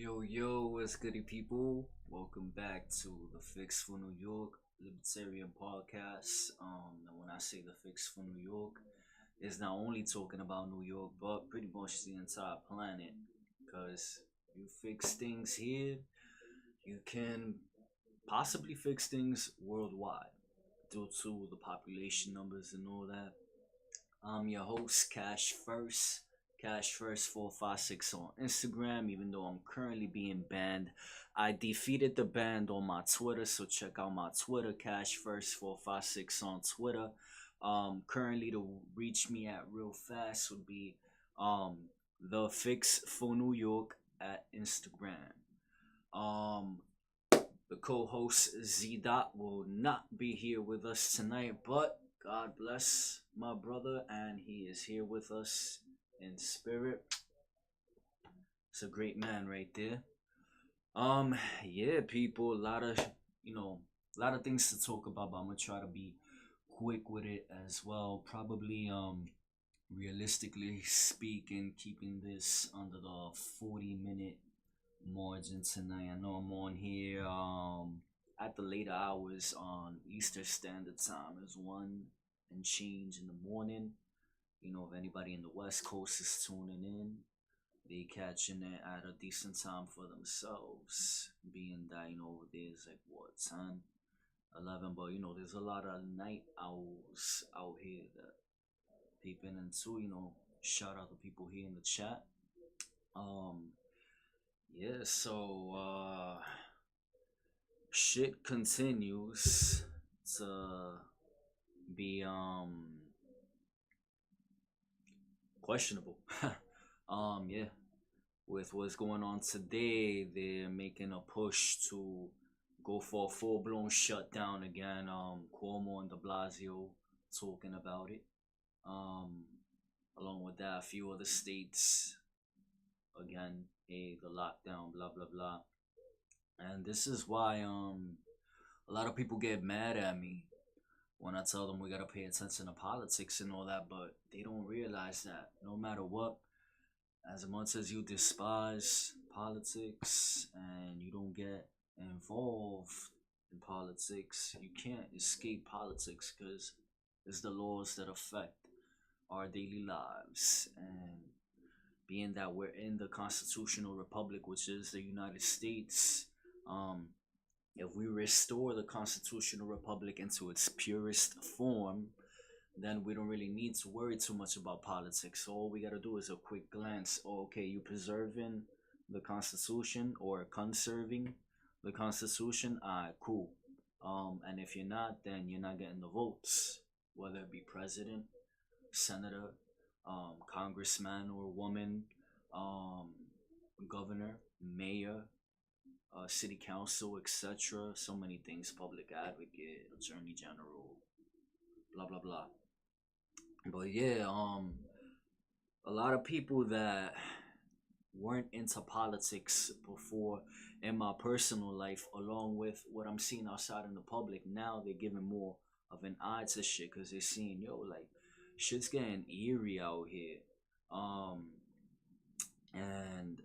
Yo, what's goody people? Welcome back to the Fix for New York Libertarian Podcast. And when I say the Fix for New York, it's not only talking about New York, but pretty much the entire planet. Because you fix things here, you can possibly fix things worldwide due to the population numbers and all that. I'm your host, Cash First 456 on Instagram, even though I'm currently being banned. I defeated the ban on my Twitter, so check out my Twitter, Cash First 456 on Twitter. Currently to reach me at real fast would be um the Fix for New York at Instagram. Um the co-host Z Dot will not be here with us tonight, but God bless my brother, and he is here with us in spirit. It's a great man right there. Yeah, people, a lot of things to talk about, but I'm gonna try to be quick with it as well. Probably, realistically speaking, keeping this under the 40-minute margin tonight. I know I'm on here at the later hours on Eastern Standard Time. Is one and change in the morning. If anybody in the West Coast is tuning in, they catching it at a decent time for themselves. Being that, there's like what, 10, 11, but there's a lot of night owls out here that peeping into, shout out to people here in the chat. Um, yeah, so shit continues to be questionable. Yeah, with what's going on today, they're making a push to go for a full blown shutdown again. Cuomo and De Blasio talking about it. Um, Along with that, a few other states again, hey, the lockdown, blah blah blah. And this is why a lot of people get mad at me when I tell them we gotta pay attention to politics and all that, but they don't realize that no matter what, as much as you despise politics and you don't get involved in politics, you can't escape politics because it's the laws that affect our daily lives. And being that we're in the constitutional republic, which is the United States, um, if we restore the constitutional republic into its purest form, then we don't really need to worry too much about politics. So all we gotta do is a quick glance. Oh, okay, you preserving the Constitution or conserving the Constitution? Alright, cool. And if you're not, then you're not getting the votes, whether it be president, senator, congressman or woman, um, governor, mayor, city council, etc. So many things, public advocate, attorney general, blah blah blah. But yeah, a lot of people that weren't into politics before in my personal life, along with what I'm seeing outside in the public, now they're giving more of an eye to shit because they're seeing, yo, like, shit's getting eerie out here. Um, and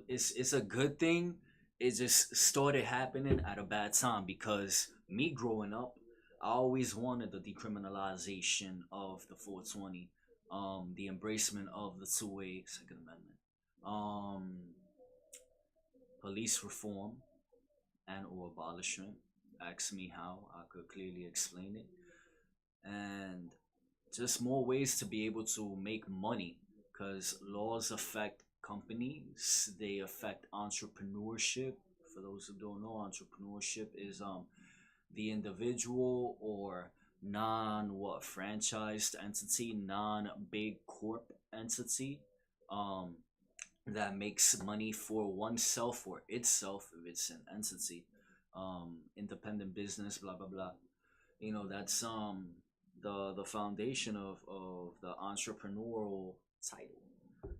it's a good thing. It just started happening at a bad time because me growing up, I always wanted the decriminalization of the 420, the embracement of the two-way Second Amendment, um, police reform and or abolishment. Ask me how, I could clearly explain it, and just more ways to be able to make money because laws affect companies, they affect entrepreneurship. For those who don't know, entrepreneurship is the individual or non what franchised entity, non big corp entity, um that makes money for oneself or itself if it's an entity, independent business, blah blah blah. That's the foundation of the entrepreneurial title.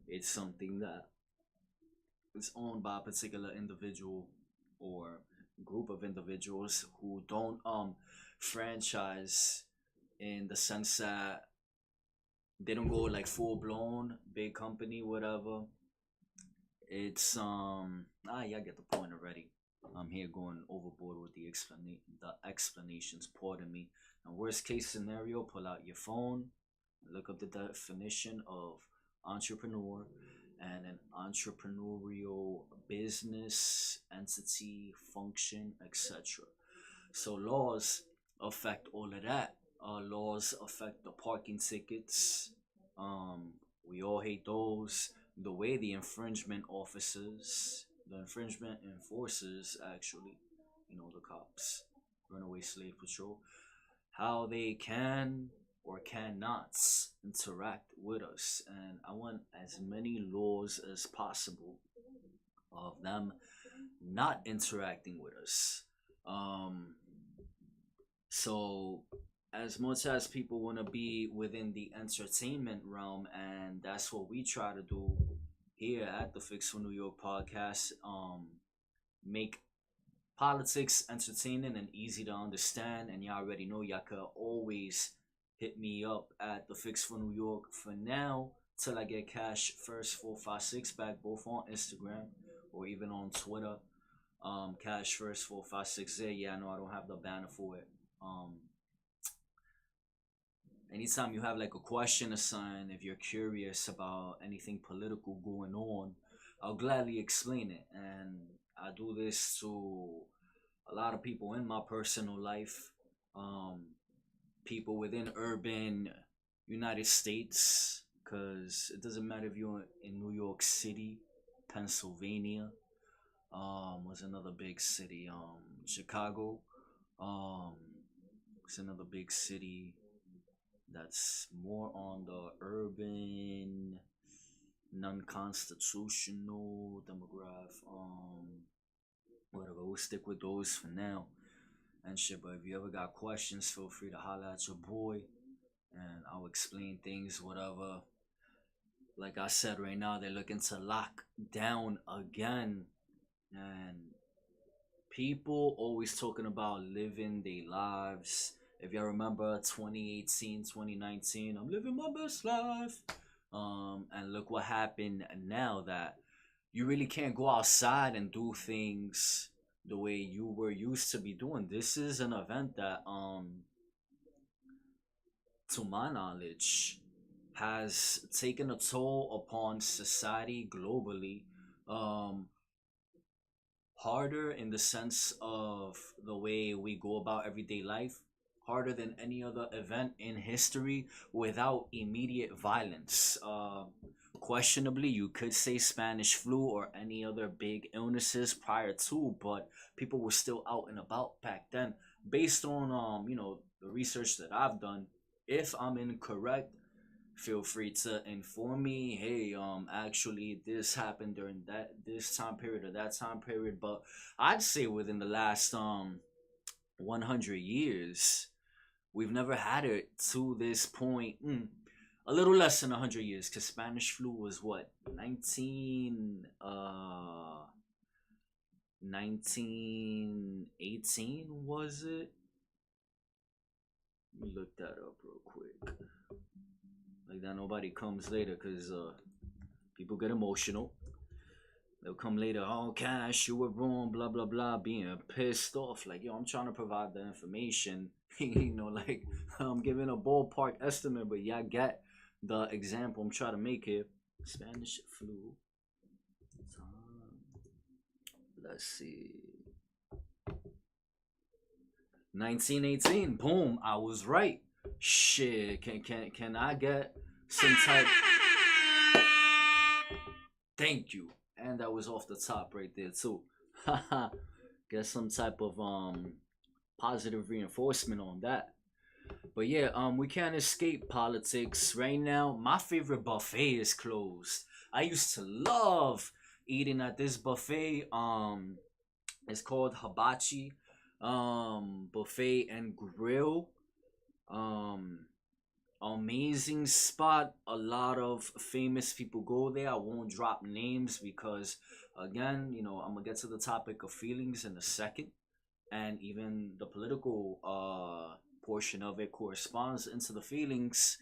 It's something that is owned by a particular individual or group of individuals who don't franchise in the sense that they don't go like full blown big company, whatever. It's yeah, I get the point already. I'm here going overboard with the explanations. Pardon me. And worst case scenario, pull out your phone, look up the definition of entrepreneur and an entrepreneurial business entity function, etc. So laws affect all of that. Laws affect the parking tickets. We all hate those. The way the infringement officers, the infringement enforcers, actually, the cops, runaway slave patrol, how they can or cannot interact with us. And I want as many laws as possible of them not interacting with us. Um, so as much as people want to be within the entertainment realm, and that's what we try to do here at the Fix for New York podcast, make politics entertaining and easy to understand. And y'all already know y'all could always hit me up at the Fix for New York for now till I get cash first 456 back, both on Instagram or even on Twitter. Cash first 456 there. Yeah, I know I don't have the banner for it. Anytime you have like a question or something, if you're curious about anything political going on, I'll gladly explain it. And I do this to a lot of people in my personal life, um, people within urban United States, because it doesn't matter if you're in New York City, Pennsylvania, was another big city, Chicago, um, it's another big city that's more on the urban, non-constitutional demographic. Whatever. We'll stick with those for now and shit. But if you ever got questions, feel free to holler at your boy, and I'll explain things. Whatever. Like I said, right now they're looking to lock down again, and people always talking about living their lives. If y'all remember 2018, 2019, I'm living my best life. And look what happened now that you really can't go outside and do things the way you were used to be doing. This is an event that, to my knowledge, has taken a toll upon society globally. Um, Harder in the sense of the way we go about everyday life, harder than any other event in history without immediate violence. Questionably, you could say Spanish flu or any other big illnesses prior to, but people were still out and about back then. Based on the research that I've done, if I'm incorrect, feel free to inform me. Hey, actually this happened during this time period or that time period. But I'd say within the last 100 years, we've never had it to this point. A little less than 100 years, because Spanish flu was what, 1918, was it? Let me look that up real quick. Like that nobody comes later, because people get emotional. They'll come later, oh Cash, you were wrong, blah blah blah, being pissed off. Like, yo, I'm trying to provide the information. Like I'm giving a ballpark estimate, but yeah, get the example I'm trying to make here. Spanish flu. Let's see. 1918. Boom, I was right. Shit, can I get some type? Thank you. And that was off the top right there too. Get some type of positive reinforcement on that. But yeah, we can't escape politics right now. My favorite buffet is closed. I used to love eating at this buffet. It's called Hibachi Buffet and Grill. Um, Amazing spot. A lot of famous people go there. I won't drop names because, again, I'm gonna get to the topic of feelings in a second, and even the political portion of it corresponds into the feelings.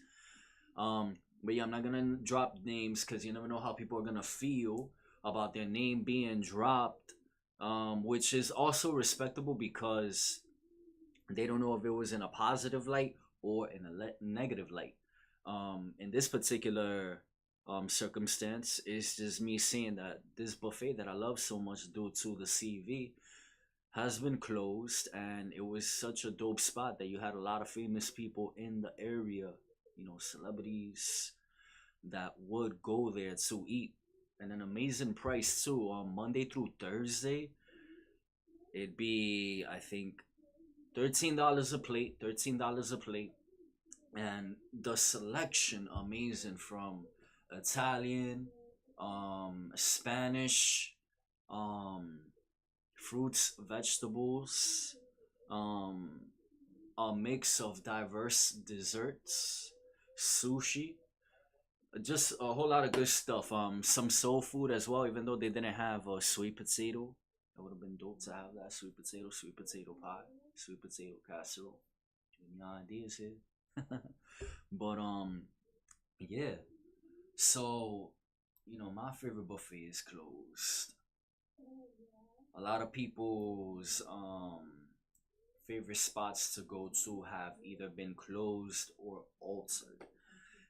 But yeah, I'm not gonna drop names because you never know how people are gonna feel. about their name being dropped, which is also respectable because they don't know if it was in a positive light or in a negative light. In this particular circumstance, it's just me seeing that this buffet that I love so much due to the CV has been closed, and it was such a dope spot that you had a lot of famous people in the area, celebrities that would go there to eat, and an amazing price too. On Monday through Thursday, it'd be, I think, $13 a plate, $13 a plate, and the selection amazing, from Italian, Spanish, um, fruits, vegetables, um, a mix of diverse desserts, sushi, just a whole lot of good stuff. Some soul food as well, even though they didn't have a sweet potato. It would have been dope to have that sweet potato pie, sweet potato casserole. Any ideas here? But yeah. So, my favorite buffet is closed. A lot of people's favorite spots to go to have either been closed or altered.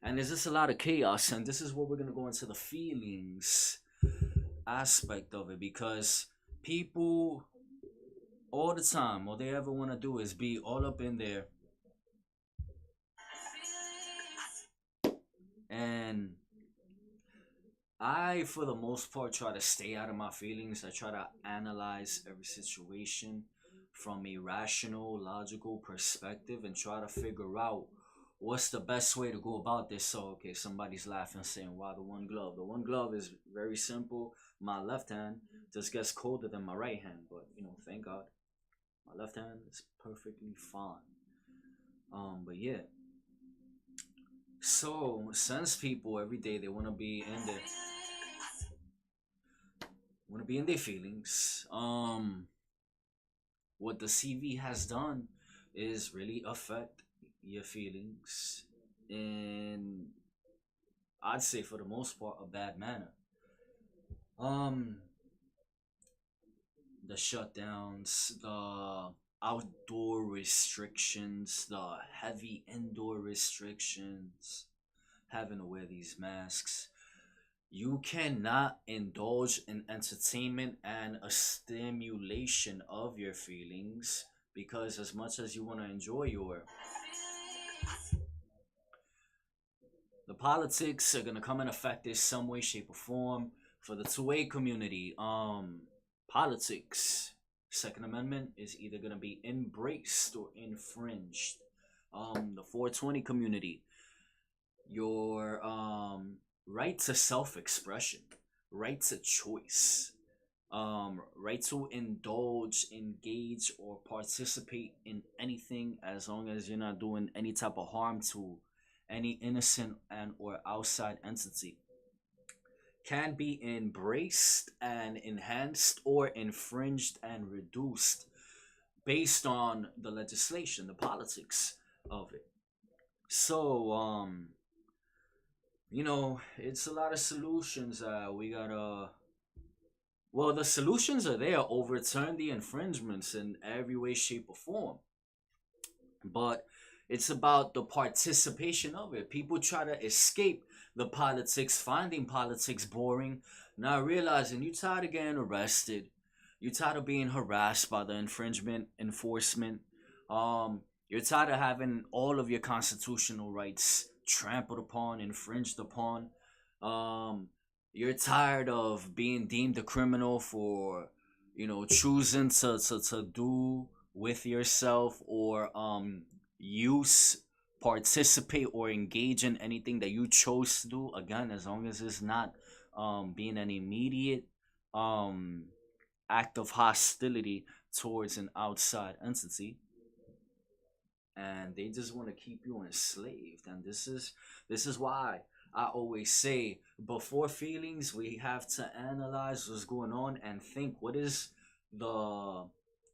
And there's just a lot of chaos, and this is where we're gonna go into the feelings aspect of it, because people all the time, all they ever want to do is be all up in there, and I, for the most part, try to stay out of my feelings. I try to analyze every situation from a rational, logical perspective and try to figure out what's the best way to go about this. So, okay, somebody's laughing, saying, "Why the one glove?" The one glove is very simple. My left hand just gets colder than my right hand, but thank God, my left hand is perfectly fine. But yeah. So, since people every day they want to be in their feelings. What the CV has done is really affect your feelings, and I'd say for the most part a bad manner. Um, the shutdowns, the outdoor restrictions, the heavy indoor restrictions, having to wear these masks. You cannot indulge in entertainment and a stimulation of your feelings, because as much as you want to enjoy the politics are going to come and affect this some way, shape, or form. For the 2A community, politics, Second Amendment is either going to be embraced or infringed. The 420 community, your right to self-expression, right to choice, right to indulge, engage, or participate in anything, as long as you're not doing any type of harm to any innocent and or outside entity, can be embraced and enhanced or infringed and reduced based on the legislation, the politics of it. So, it's a lot of solutions. We gotta. Well, the solutions are there. Overturn the infringements in every way, shape, or form. But it's about the participation of it. People try to escape the politics, finding politics boring, not realizing you tired of getting arrested, you tired of being harassed by the infringement enforcement. You're tired of having all of your constitutional rights trampled upon, infringed upon. Um, you're tired of being deemed a criminal for, choosing to do with yourself, or use, participate, or engage in anything that you chose to do. Again, as long as it's not being an immediate um act of hostility towards an outside entity, and they just want to keep you enslaved. And this is why I always say, before feelings, we have to analyze what's going on and think what is the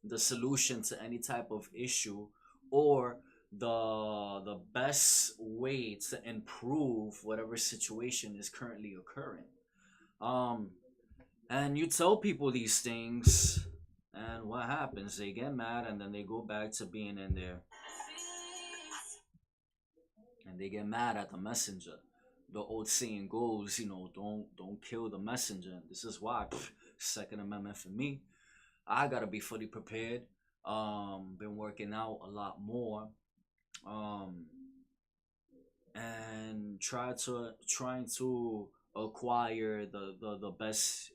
the solution to any type of issue, or the best way to improve whatever situation is currently occurring. um And you tell people these things, and what happens? They get mad, and then they go back to being in there, and they get mad at the messenger. The old saying goes, don't kill the messenger. And this is why, Second Amendment for me. I gotta be fully prepared. Been working out a lot more. Um, and trying to acquire the best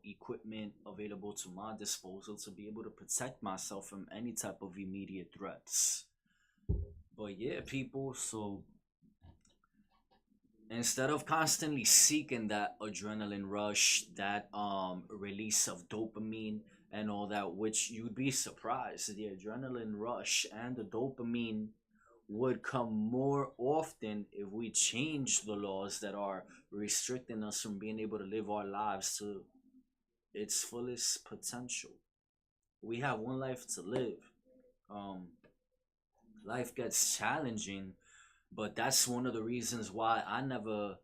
equipment available to my disposal to be able to protect myself from any type of immediate threats. But yeah, people, so instead of constantly seeking that adrenaline rush, that release of dopamine and all that, which you'd be surprised, the adrenaline rush and the dopamine would come more often if we change the laws that are restricting us from being able to live our lives to its fullest potential. We have one life to live. Um, Life gets challenging, but that's one of the reasons why I never,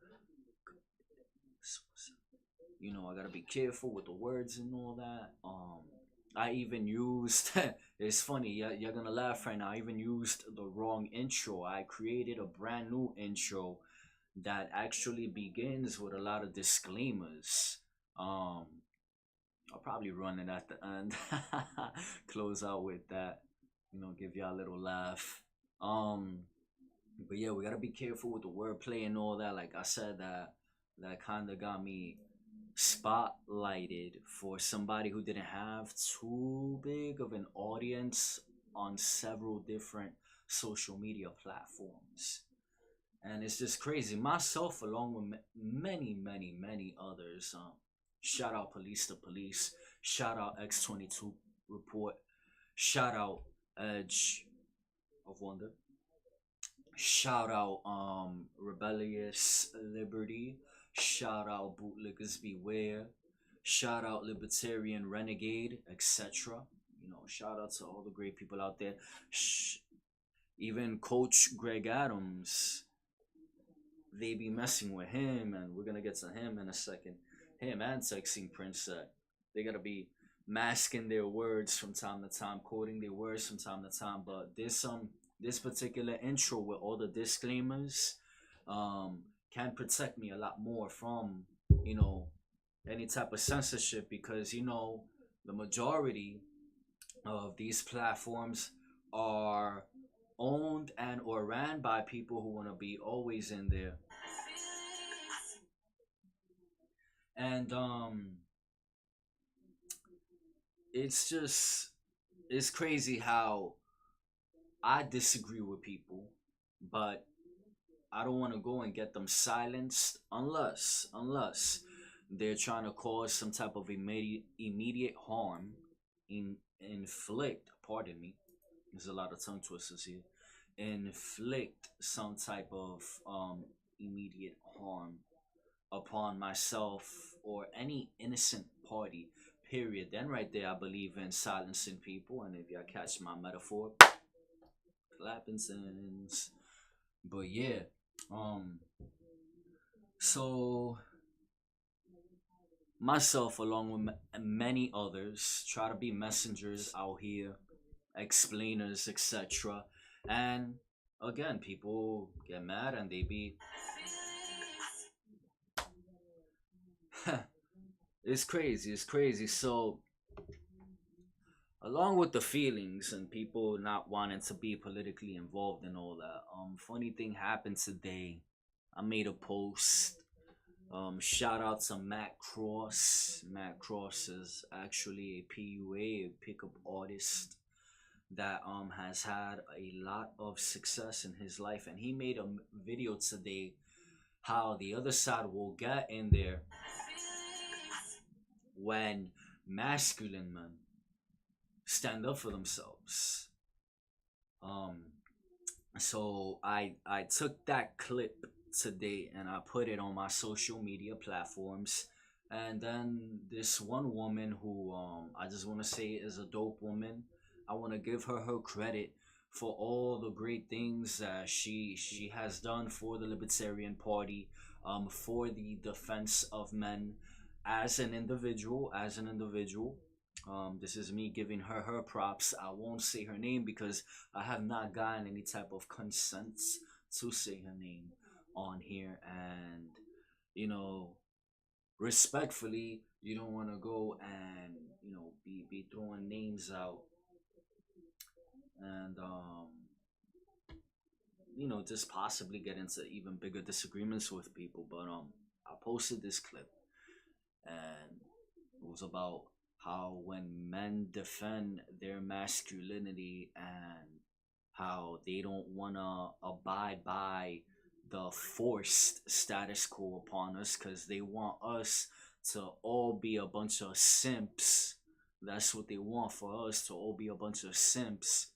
I gotta be careful with the words and all that. I even used, it's funny, you're gonna laugh right now. I even used the wrong intro. I created a brand new intro that actually begins with a lot of disclaimers. Um, I'll probably run it at the end, close out with that, give y'all a little laugh. Um, but yeah, we gotta be careful with the wordplay and all that. Like I said, that kind of got me spotlighted for somebody who didn't have too big of an audience on several different social media platforms. And it's just crazy. Myself, along with many, many, many others. Shout out Police to Police. Shout out X22 Report. Shout out Edge of Wonder. Shout out Rebellious Liberty. Shout out Bootlickers Beware. Shout out Libertarian Renegade, etc. Shout out to all the great people out there. Even Coach Greg Adams, they be messing with him, and we're gonna get to him in a second. Him and Texting Prince, they gotta be masking their words from time to time, quoting their words from time to time. But this particular intro with all the disclaimers, um, can protect me a lot more from you know any type of censorship, because the majority of these platforms are owned and or ran by people who want to be always in there. And it's just it's crazy how I disagree with people, but I don't want to go and get them silenced unless they're trying to cause some type of immediate harm, inflict, pardon me, there's a lot of tongue twisters here, inflict some type of immediate harm upon myself or any innocent party, period. Then right there, I believe in silencing people, and if y'all catch my metaphor, clapping sins. But yeah, um, so myself, along with many others, try to be messengers out here, explainers, etc. And again, people get mad and they be it's crazy, it's crazy. So along with the feelings and people not wanting to be politically involved and all that, funny thing happened today. I made a post. Shout out to Matt Cross. Matt Cross is actually a PUA, a pickup artist that has had a lot of success in his life, and he made a video today how the other side will get in there when masculine men stand up for themselves. Um, so I took that clip today and I put it on my social media platforms. And then this one woman who I just want to say is a dope woman. I want to give her her credit for all the great things that she has done for the Libertarian Party, for the defense of men, as an individual, this is me giving her props. I won't say her name because I have not gotten any type of consent to say her name on here. And you know, respectfully, you don't want to go and be throwing names out, and just possibly get into even bigger disagreements with people. But I posted this clip, and it was about how when men defend their masculinity and how they don't want to abide by the forced status quo upon us because they want us to all be a bunch of simps. That's what they want, for us to all be a bunch of simps.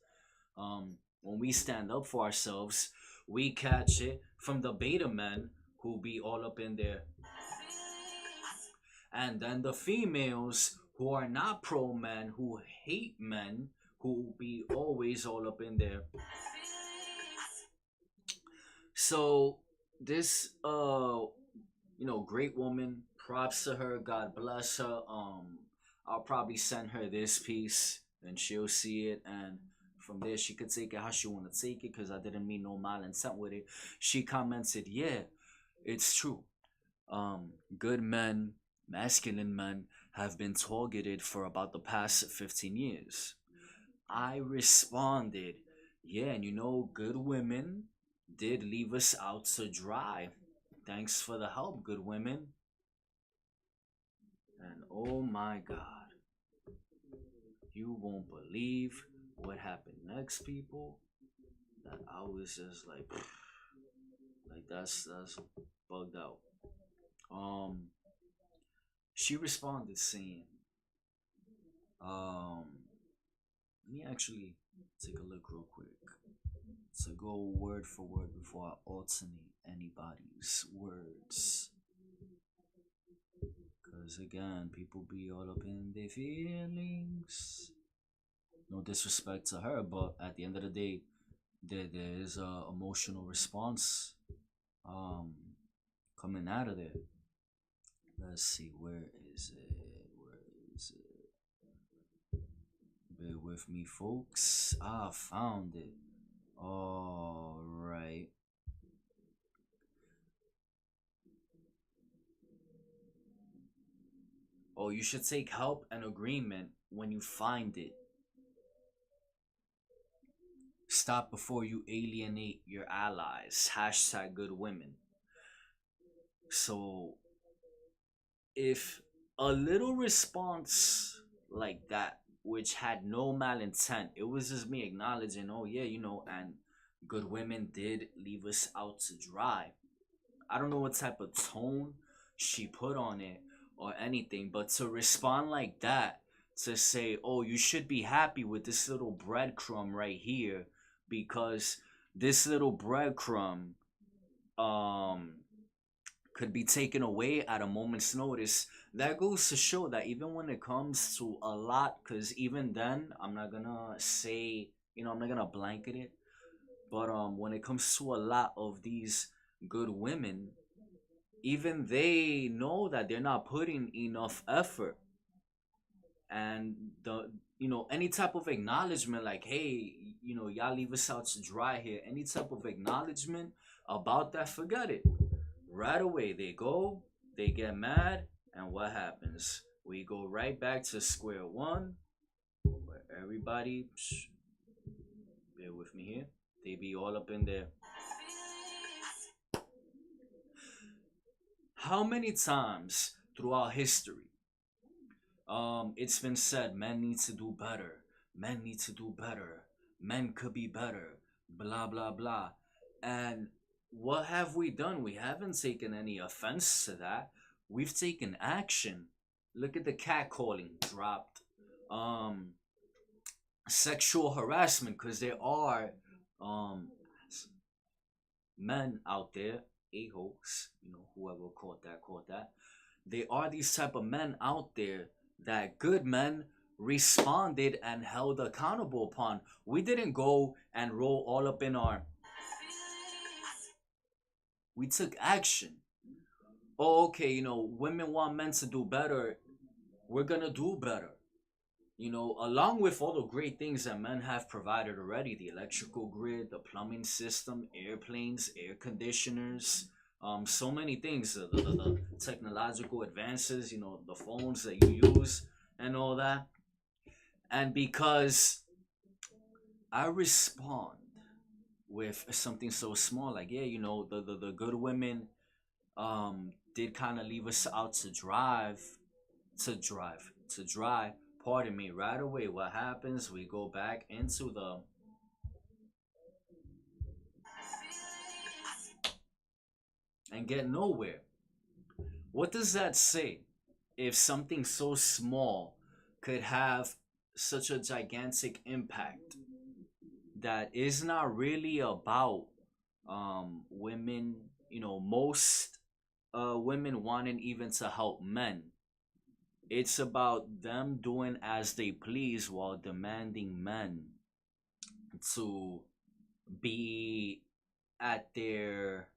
When we stand up for ourselves, we catch it from the beta men who be all up in there, and then the females who are not pro men, who hate men, who be always all up in there. So this great woman, props to her, God bless her. I'll probably send her this piece and she'll see it, and from there she could take it how she want to take it, because I didn't mean no mal intent with it. She commented, yeah, it's true. Good men, masculine men, have been targeted for about the past 15 years. I responded, yeah, and good women did leave us out to dry. Thanks for the help, good women. And oh my God, you won't believe what happened next, people. That I was just like that's bugged out. Um, she responded saying, um, let me actually take a look real quick to go word for word before I alternate anybody's words. Because again, people be all up in their feelings. No disrespect to her, but at the end of the day, there is a emotional response um coming out of there. Let's see, where is it? Where is it? Bear with me, folks. I found it. All right. Oh, you should take help and agreement when you find it. Stop before you alienate your allies. Hashtag good women. So, if a little response like that, which had no malintent, it was just me acknowledging, oh yeah, and good women did leave us out to dry. I don't know what type of tone she put on it or anything, but to respond like that, to say, oh, you should be happy with this little breadcrumb right here, because this little breadcrumb um could be taken away at a moment's notice. That goes to show that even when it comes to a lot, because even then, I'm not gonna say, I'm not gonna blanket it, but when it comes to a lot of these good women, even they know that they're not putting enough effort. And any type of acknowledgement, like, hey, y'all leave us out to dry here, any type of acknowledgement about that, forget it. Right away they go, they get mad, and what happens? We go right back to square one, where everybody, bear with me here, they be all up in there. How many times throughout history it's been said, men need to do better, men need to do better, men could be better, blah blah blah. And what have we done? We haven't taken any offense to that. We've taken action. Look at the catcalling dropped. Um, Sexual harassment, because there are um men out there, a-holes, whoever caught that. There are these type of men out there that good men responded and held accountable upon. We didn't go and roll all up in our. We took action. oh, okay, women want men to do better. We're gonna do better. Along with all the great things that men have provided already, the electrical grid, the plumbing system, airplanes, air conditioners, so many things, the technological advances, the phones that you use and all that. And because I respond with something so small, like, yeah, the good women did kind of leave us out to dry. Pardon me. Right away, what happens? We go back into the and get nowhere. What does that say? If something so small could have such a gigantic impact, that is not really about women, most women wanting even to help men. It's about them doing as they please while demanding men to be at their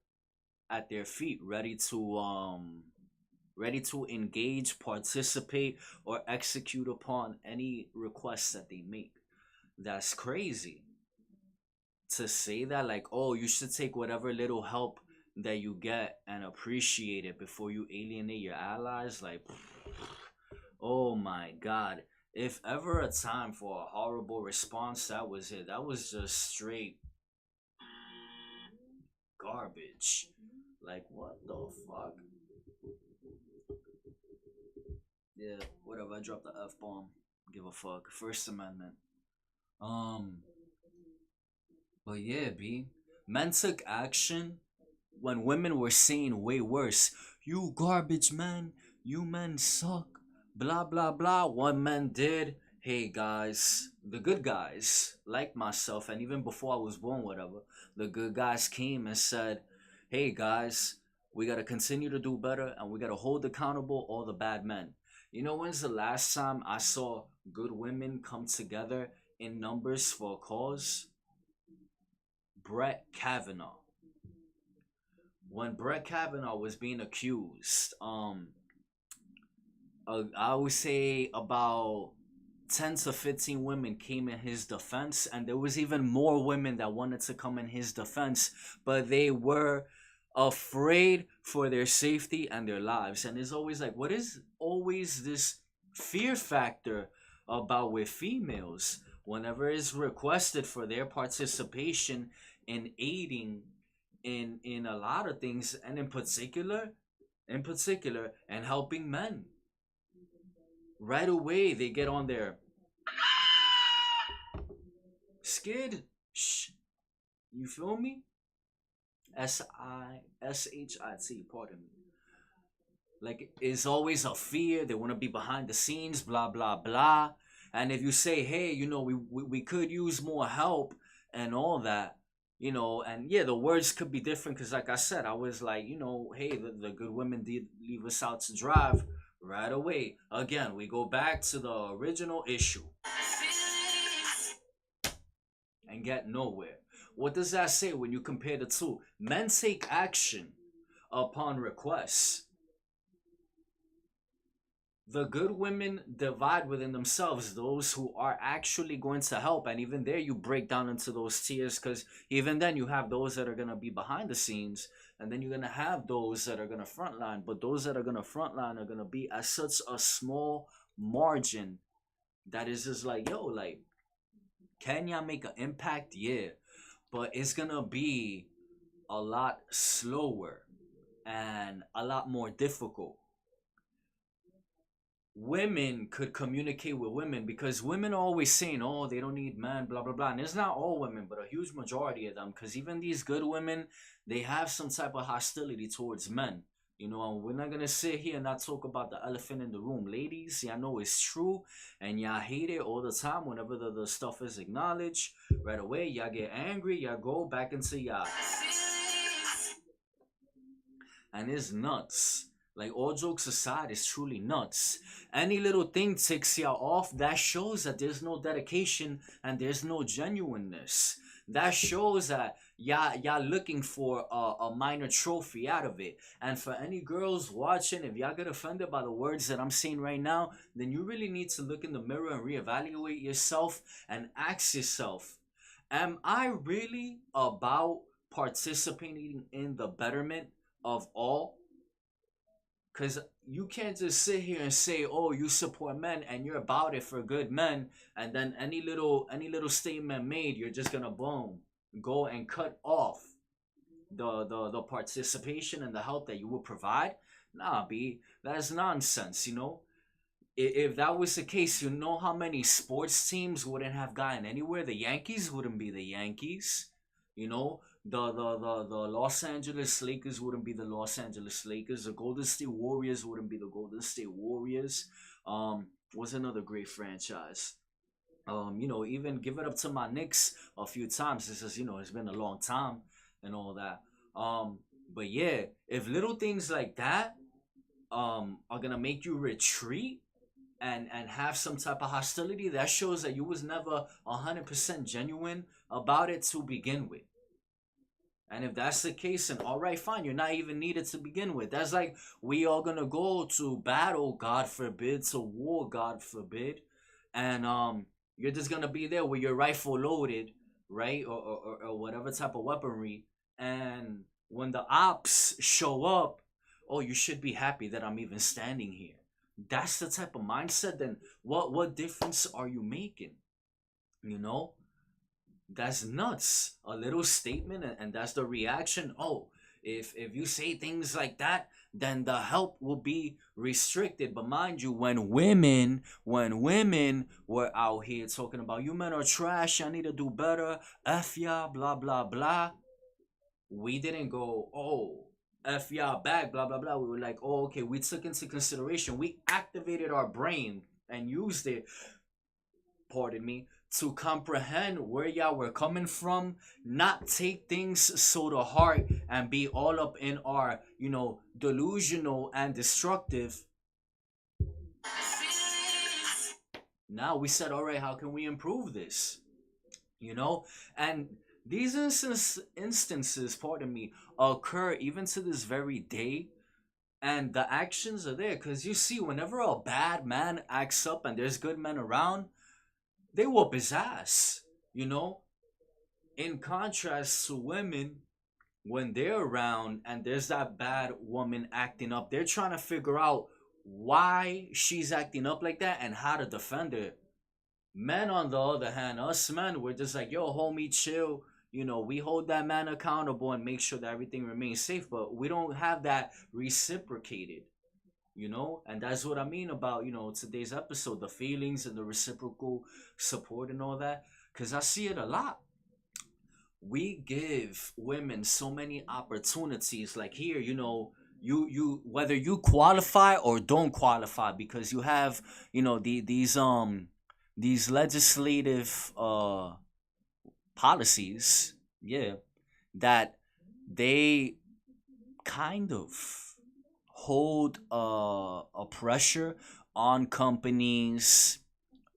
feet, ready to engage, participate, or execute upon any requests that they make. That's crazy to say that, like, oh, you should take whatever little help that you get and appreciate it before you alienate your allies. Like, oh my god. If ever a time for a horrible response, that was it. That was just straight garbage. Like, what the fuck? Yeah, whatever. I dropped the F bomb. Give a fuck. First Amendment. Um, but yeah, B. Men took action when women were saying way worse. You garbage man. You men suck. Blah blah blah. One man did. Hey guys, the good guys, like myself, and even before I was born, whatever, the good guys came and said, hey guys, we gotta continue to do better and we gotta hold accountable all the bad men. When's the last time I saw good women come together in numbers for a cause? Brett Kavanaugh. When Brett Kavanaugh was being accused, I would say about 10 to 15 women came in his defense, and there was even more women that wanted to come in his defense, but they were afraid for their safety and their lives. And it's always like, what is always this fear factor about with females whenever it's requested for their participation in aiding in a lot of things, and in particular and helping men? Right away they get on their skid. Shh. You feel me? SISHIT. Pardon me. Like, it's always a fear. They want to be behind the scenes. Blah blah blah. And if you say, hey, we could use more help and all that, and yeah, the words could be different because, like I said, I was like, hey, the good women did leave us out to drive. Right away, again, we go back to the original issue and get nowhere. What does that say when you compare the two? Men take action upon requests. The good women divide within themselves those who are actually going to help, and even there you break down into those tiers, because even then you have those that are going to be behind the scenes, and then you're going to have those that are going to frontline, but those that are going to frontline are going to be at such a small margin that is just like, yo, like, can y'all make an impact? Yeah, but it's going to be a lot slower and a lot more difficult. Women could communicate with women because women are always saying, oh, they don't need men, blah blah blah. And it's not all women, but a huge majority of them, because even these good women, they have some type of hostility towards men. And we're not gonna sit here and not talk about the elephant in the room. Ladies, y'all know it's true, and y'all hate it all the time whenever the stuff is acknowledged. Right away, y'all get angry, y'all go back into y'all, and it's nuts. Like, all jokes aside, it's truly nuts. Any little thing ticks y'all off, that shows that there's no dedication and there's no genuineness. That shows that y'all looking for a minor trophy out of it. And for any girls watching, if y'all get offended by the words that I'm saying right now, then you really need to look in the mirror and reevaluate yourself and ask yourself, am I really about participating in the betterment of all? Because you can't just sit here and say, "Oh, you support men and you're about it for good men," and then any little statement made, you're just gonna boom go and cut off the participation and the help that you would provide. Nah, b that's nonsense. If that was the case, you know how many sports teams wouldn't have gotten anywhere? The Yankees wouldn't be the Yankees. You know, the Los Angeles Lakers wouldn't be the Los Angeles Lakers. The Golden State Warriors wouldn't be the Golden State Warriors. Was another great franchise. Even give it up to my Knicks a few times. It's just, it's been a long time and all that. But yeah, if little things like that are gonna make you retreat and have some type of hostility, that shows that you was never 100% genuine about it to begin with. And if that's the case, then all right, fine, you're not even needed to begin with. That's like we are gonna go to battle, God forbid, to war, God forbid, and you're just gonna be there with your rifle loaded, right, or whatever type of weaponry, and when the ops show up, oh, you should be happy that I'm even standing here. That's the type of mindset. Then what difference are you making? You know, that's nuts. A little statement, and that's the reaction. Oh, if you say things like that, then the help will be restricted. But mind you, when women were out here talking about you men are trash, I need to do better, f ya, blah blah blah, we didn't go, oh, f y'all back, blah blah blah. We were like, oh, okay, we took into consideration, we activated our brain and used it, pardon me, to comprehend where y'all were coming from, not take things so to heart and be all up in our, delusional and destructive. Now we said, all right, how can we improve this? you know and these instances, pardon me, occur even to this very day, and the actions are there because you see, whenever a bad man acts up and there's good men around, they whoop his ass. you know in contrast to women, when they're around and there's that bad woman acting up, they're trying to figure out why she's acting up like that and how to defend her. Men, on the other hand, us men, we're just like, yo, homie, chill. We hold that man accountable and make sure that everything remains safe, but we don't have that reciprocated. And that's what I mean about, today's episode, the feelings and the reciprocal support and all that. Because I see it a lot. We give women so many opportunities. Like here, you whether you qualify or don't qualify, because you have, these legislative policies, yeah, that they kind of hold a pressure on companies,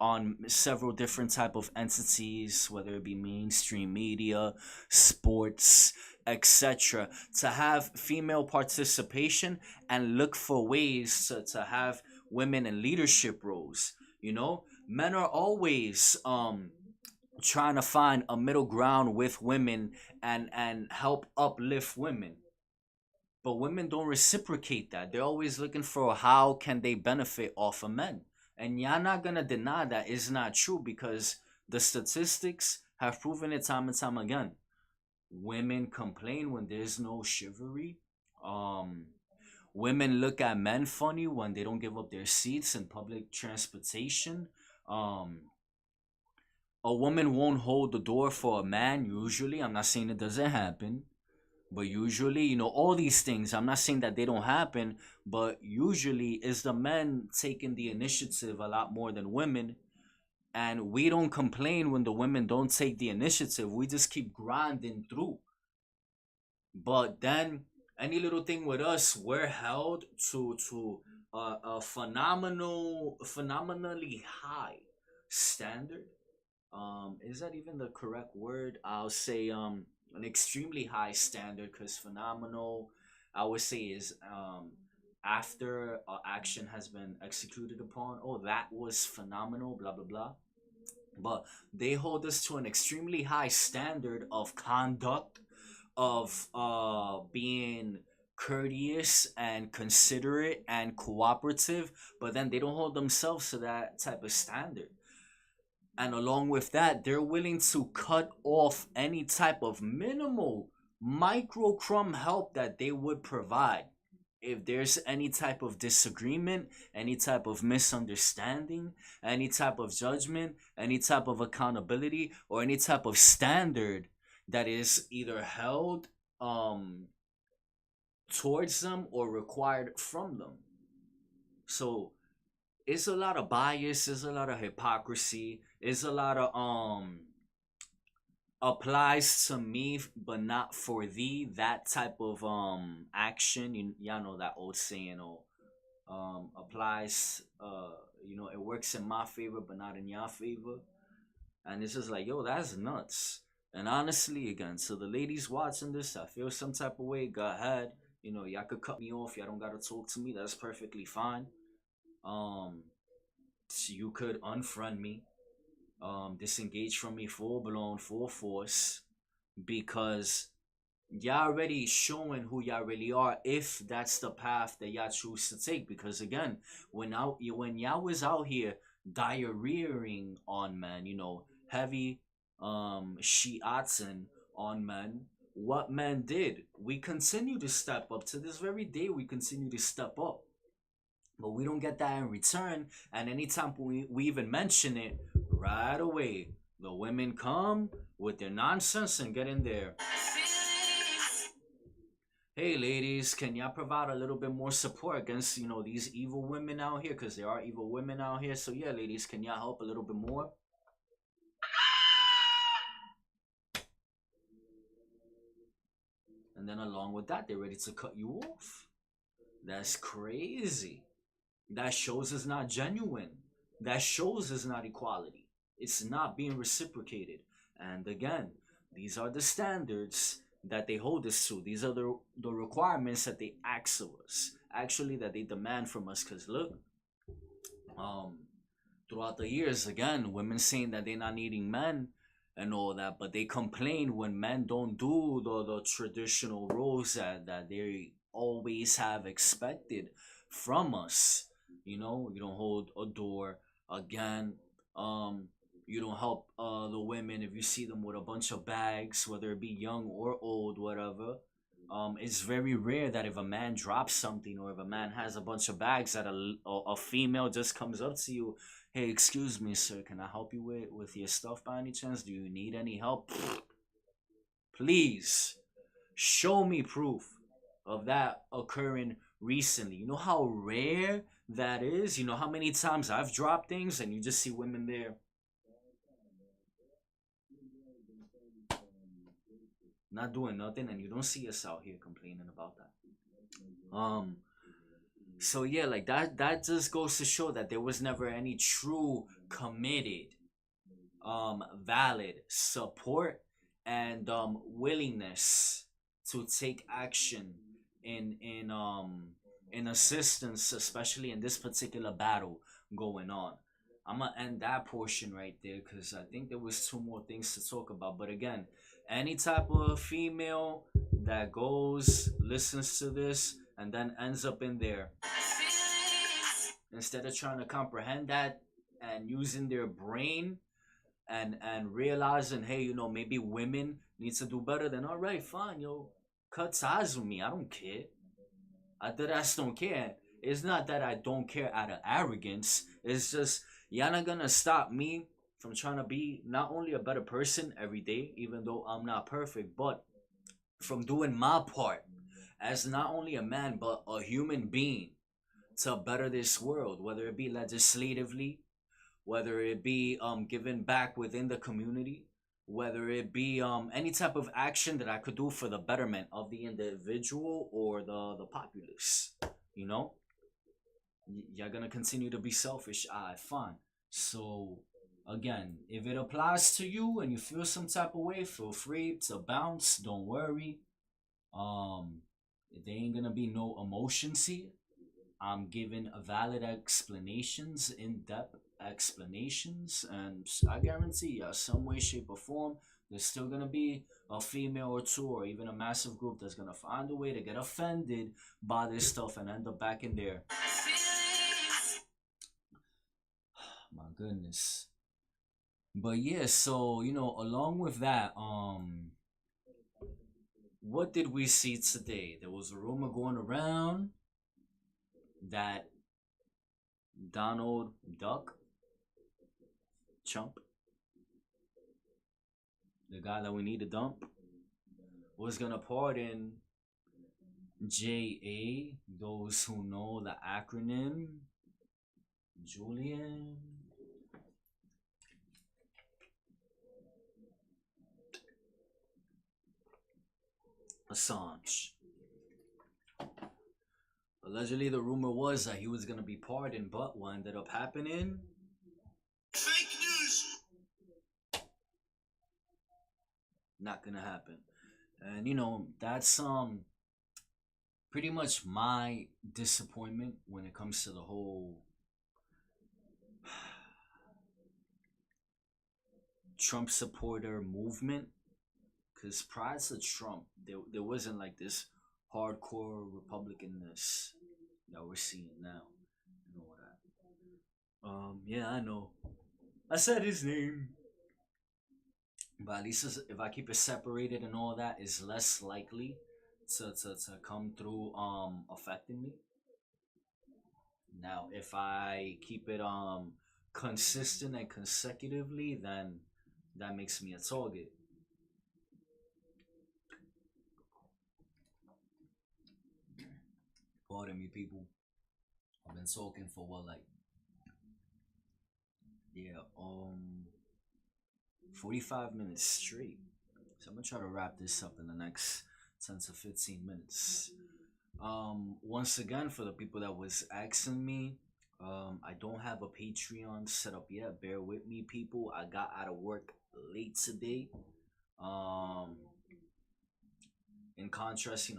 on several different type of entities, whether it be mainstream media, sports, etc., to have female participation and look for ways to have women in leadership roles. Men are always trying to find a middle ground with women and help uplift women, but women don't reciprocate that. They're always looking for how can they benefit off of men. And y'all not gonna deny that is not true, because the statistics have proven it time and time again. Women complain when there's no chivalry. Um, Women look at men funny when they don't give up their seats in public transportation. Um, a woman won't hold the door for a man usually. I'm not saying it doesn't happen, but usually, all these things, I'm not saying that they don't happen, but usually is the men taking the initiative a lot more than women. And we don't complain when the women don't take the initiative. We just keep grinding through. But then any little thing with us, we're held to a phenomenally high standard. Is that even the correct word? I'll say an extremely high standard, because phenomenal, I would say, is after action has been executed upon. Oh, that was phenomenal, blah blah blah. But they hold us to an extremely high standard of conduct, of being courteous and considerate and cooperative, but then they don't hold themselves to that type of standard. And along with that, they're willing to cut off any type of minimal micro crumb help that they would provide. If there's any type of disagreement, any type of misunderstanding, any type of judgment, any type of accountability, or any type of standard that is either held um towards them or required from them. So it's a lot of bias, it's a lot of hypocrisy, it's a lot of applies to me but not for thee, that type of action. Y'all know that old saying, or applies, it works in my favor but not in your favor. And it's just like, yo, that's nuts. And honestly, again, so the ladies watching this, I feel some type of way, go ahead. Y'all could cut me off, y'all don't gotta talk to me, that's perfectly fine. um so you could unfriend me, disengage from me full blown, full force, because y'all already showing who y'all really are, if that's the path that y'all choose to take. Because again, when y'all was out here diarrheaing on men, heavy shiatsen on men, what men did, we continue to step up to this very day. We continue to step up, but we don't get that in return. And anytime we even mention it, right away the women come with their nonsense and get in there. Hey ladies, can y'all provide a little bit more support against these evil women out here? Because there are evil women out here. So yeah, ladies, can y'all help a little bit more? And then along with that, they're ready to cut you off. That's crazy. That shows it's not genuine. That shows it's not equality. It's not being reciprocated. And again, these are the standards that they hold us to. These are the requirements that they ask of us. Actually, that they demand from us. Because look, um, throughout the years, again, women saying that they're not needing men and all that, but they complain when men don't do the traditional roles that they always have expected from us. You don't hold a door. Again, um, you don't help the women if you see them with a bunch of bags, whether it be young or old, whatever. It's very rare that if a man drops something, or if a man has a bunch of bags, that a female just comes up to you. Hey, excuse me, sir, can I help you with your stuff by any chance? Do you need any help? Please show me proof of that occurring recently. You know how rare that is? You know how many times I've dropped things and you just see women there not doing nothing, and you don't see us out here complaining about that. So yeah, like that just goes to show that there was never any true committed, valid support and willingness to take action in assistance, especially in this particular battle going on. I'm gonna end that portion right there, because I think there was two more things to talk about. But again, any type of female that goes, listens to this, and then ends up in there, instead of trying to comprehend that and using their brain and realizing, hey, maybe women need to do better, then all right, fine, yo, cut ties with me. I don't care. I just don't care. It's not that I don't care out of arrogance. It's just y'all not gonna stop me from trying to be not only a better person every day, even though I'm not perfect, but from doing my part as not only a man but a human being to better this world, whether it be legislatively, whether it be giving back within the community, whether it be any type of action that I could do for the betterment of the individual or the populace. You know, y'all gonna continue to be selfish. Fine. So, Again, if it applies to you and you feel some type of way, feel free to bounce. Don't worry. Um, there ain't gonna be no emotions here. I'm giving valid explanations, in-depth explanations, and I guarantee you, some way, shape, or form, there's still gonna be a female or two, or even a massive group that's gonna find a way to get offended by this stuff and end up back in there. My goodness. But yeah, so along with that, what did we see today? There was a rumor going around that Donald Duck Chump, the guy that we need to dump, was gonna pardon JA, those who know the acronym, Julian Assange. Allegedly, the rumor was that he was gonna be pardoned, but what ended up happening? Fake news. Not gonna happen. And that's pretty much my disappointment when it comes to the whole Trump supporter movement. Because prior to Trump, there wasn't like this hardcore Republicanness that we're seeing now. You know that. Yeah, I know. I said his name. But at least if I keep it separated and all that, is less likely to come through affecting me. Now, if I keep it consistent and consecutively, then that makes me a target. Pardon me, people. I've been talking for what, like, yeah, 45 minutes straight. So I'm gonna try to wrap this up in the next 10 to 15 minutes. Once again, for the people that was asking me, I don't have a Patreon set up yet. Bear with me, people. I got out of work late today. Um, in contrast,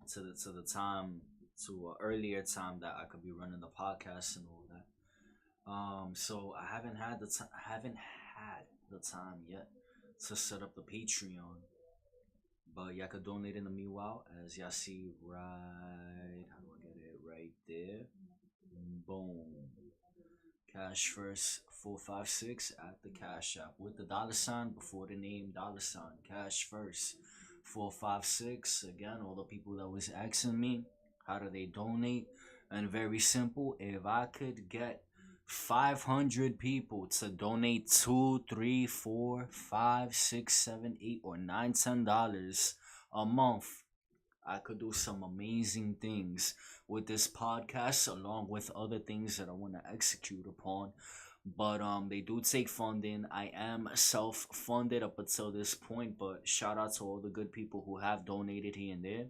to the time to earlier time that I could be running the podcast and all that. So I haven't had the time yet to set up the Patreon. But y'all could donate in the meanwhile, as y'all see right. How do I get it right there? Boom. Cash first 456 at the Cash App with the dollar sign before the name dollar sign. Cash first 456. Again, all the people that was asking me how do they donate, and very simple. If I could get 500 people to donate 2, 3, 4, 5, 6, 7, 8, or 9, $10 a month, I could do some amazing things with this podcast, along with other things that I want to execute upon. But they do take funding. I am self-funded up until this point, but shout out to all the good people who have donated here and there.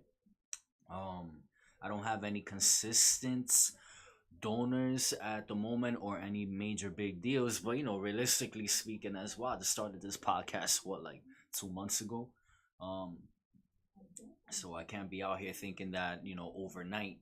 Um, I don't have any consistent donors at the moment or any major big deals, but realistically speaking as well, I just started this podcast what, like 2 months ago. Um, so I can't be out here thinking that overnight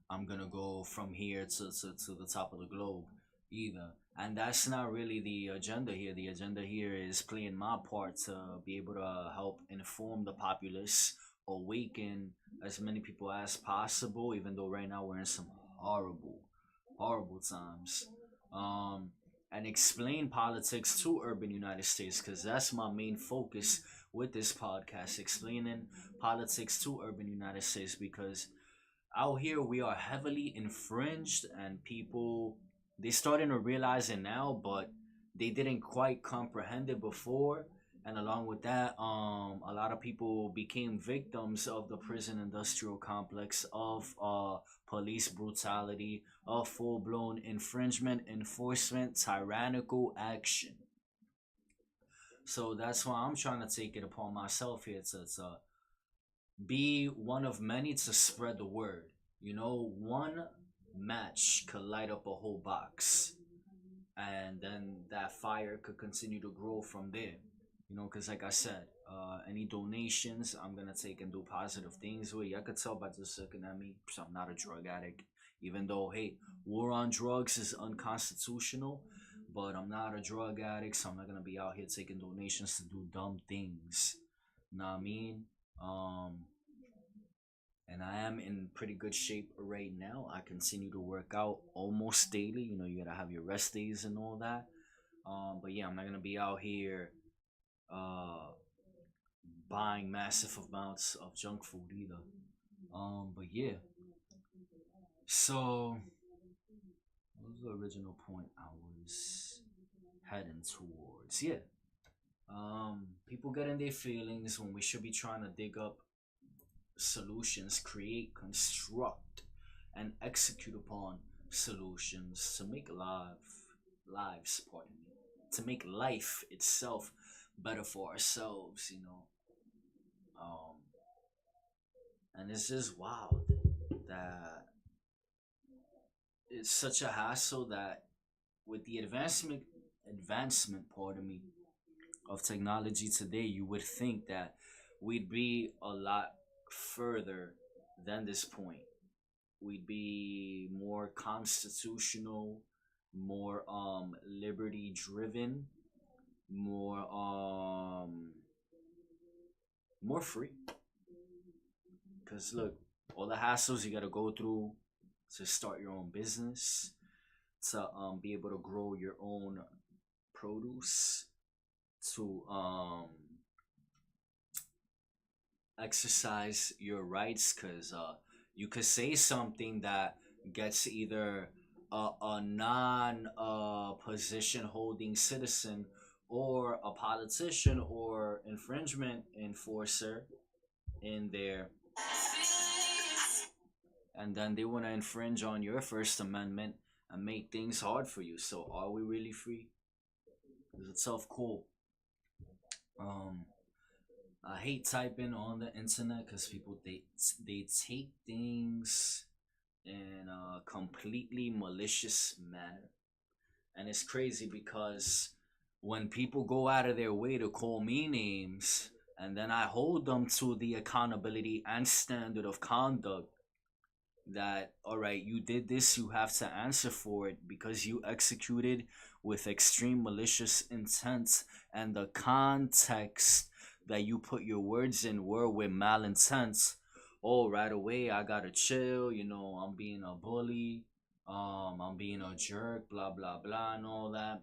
I'm gonna go from here to the top of the globe either. And that's not really the agenda here. The agenda here is playing my part to be able to help inform the populace, awaken as many people as possible, even though right now we're in some horrible times. Um, and explain politics to urban United States, because that's my main focus with this podcast, explaining politics to urban United States, because out here we are heavily infringed, and people, they starting to realize it now, but they didn't quite comprehend it before. And along with that, a lot of people became victims of the prison industrial complex, of police brutality, of full-blown infringement, enforcement, tyrannical action. So that's why I'm trying to take it upon myself here to be one of many to spread the word. One match could light up a whole box. and then that fire could continue to grow from there. Because like I said, any donations I'm gonna take and do positive things with. I could tell by just looking at me, so I'm not a drug addict. Even though, hey, war on drugs is unconstitutional, but I'm not a drug addict, so I'm not gonna be out here taking donations to do dumb things. Know what I mean? Um, and I am in pretty good shape right now. I continue to work out almost daily. You gotta have your rest days and all that. But yeah, I'm not gonna be out here uh buying massive amounts of junk food either. But yeah. So what was the original point I was heading towards? Yeah. People get in their feelings when we should be trying to dig up solutions, create, construct, and execute upon solutions to make lives, pardon me, to make life itself better for ourselves. Um, and it's just wild that it's such a hassle that with the advancement, pardon me, of technology today, you would think that we'd be a lot further than this point. We'd be more constitutional, more liberty driven, more more free. Cause look, all the hassles you gotta go through to start your own business, to be able to grow your own produce, to exercise your rights, because you could say something that gets either a non position holding citizen or a politician or infringement enforcer in there, and then they want to infringe on your First Amendment and make things hard for you. So are we really free? Is itself cool? Um, I hate typing on the internet because people they take things in a completely malicious manner, and it's crazy because when people go out of their way to call me names, and then I hold them to the accountability and standard of conduct that all right, you did this, you have to answer for it because you executed with extreme malicious intent, and the context that you put your words in were with malintent. Oh, right away I gotta chill, I'm being a bully, I'm being a jerk, blah blah blah and all that.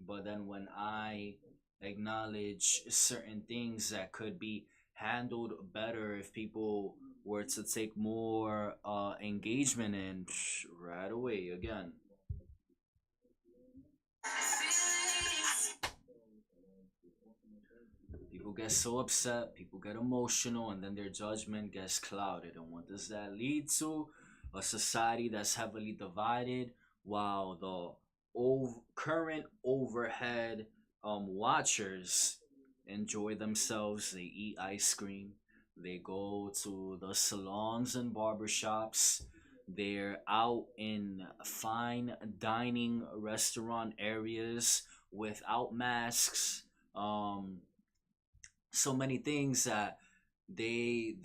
But then when I acknowledge certain things that could be handled better if people were to take more engagement in, right away again. People get so upset, people get emotional, and then their judgment gets clouded. And what does that lead to? A society that's heavily divided, while the current overhead watchers enjoy themselves. They eat ice cream, they go to the salons and barbershops, they're out in fine dining restaurant areas without masks. So many things that they